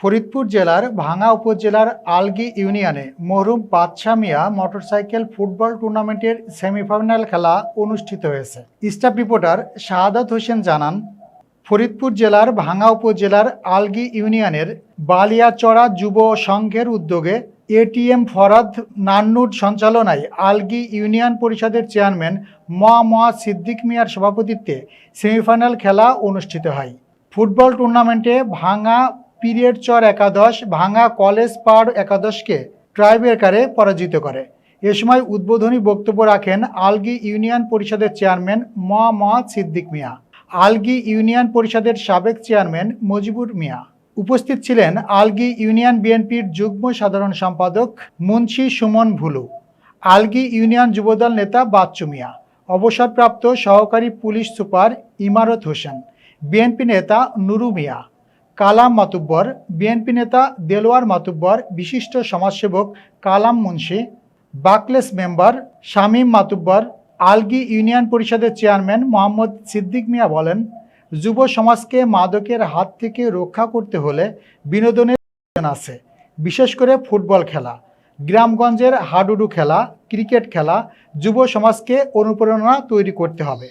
ফরিদপুর জেলার ভাঙ্গা উপজেলার আলগী ইউনিয়নে মরহুম বাদশা মিয়া মোটরসাইকেল ফুটবল টুর্নামেন্টের সেমিফাইনাল খেলা অনুষ্ঠিত হয়েছে। স্টাফ রিপোর্টার শাহাদাত হোসেন জানান, ফরিদপুর জেলার ভাঙ্গা উপজেলার আলগী ইউনিয়নের বালিয়াচড়া যুব সংঘের উদ্যোগে এটিএম ফরাদ নান্নুর সঞ্চালনায় আলগী ইউনিয়ন পরিষদের চেয়ারম্যান মোয়া সিদ্দিক মিয়ার সভাপতিত্বে সেমিফাইনাল খেলা অনুষ্ঠিত হয়। ফুটবল টুর্নামেন্টে ভাঙ্গা পিরিয়ডচর একাদশ ভাঙ্গা কলেজ পাড় একাদশকে ট্রাইব্রেকারে পরাজিত করে। এ সময় উদ্বোধনী বক্তব্য রাখেন আলগী ইউনিয়ন পরিষদের চেয়ারম্যান মোয়া সিদ্দিক মিয়া, আলগী ইউনিয়ন পরিষদের সাবেক চেয়ারম্যান মজিবুর মিয়া। উপস্থিত ছিলেন আলগী ইউনিয়ন বিএনপির যুগ্ম সাধারণ সম্পাদক মুন্সি সুমন ভুলু, আলগী ইউনিয়ন যুবদল নেতা বাচ্চু মিয়া, অবসরপ্রাপ্ত সহকারী পুলিশ সুপার ইমারত হোসেন, বিএনপি নেতা নুরু মিয়া, কালাম মাতুব্বর, বিএনপি নেতা দেলোয়ার মাতুব্বর, বিশিষ্ট সমাজসেবক কালাম মুন্সি, বাকলেস মেম্বার শামীম মাতুব্বর। আলগী ইউনিয়ন পরিষদের চেয়ারম্যান মোহাম্মদ সিদ্দিক মিয়া বলেন, যুব সমাজকে মাদকের হাত থেকে রক্ষা করতে হলে বিনোদনের প্রয়োজন আছে, বিশেষ করে ফুটবল খেলা, গ্রামগঞ্জের হাডুডু খেলা, ক্রিকেট খেলা যুব সমাজকে অনুপ্রেরণা তৈরি করতে হবে।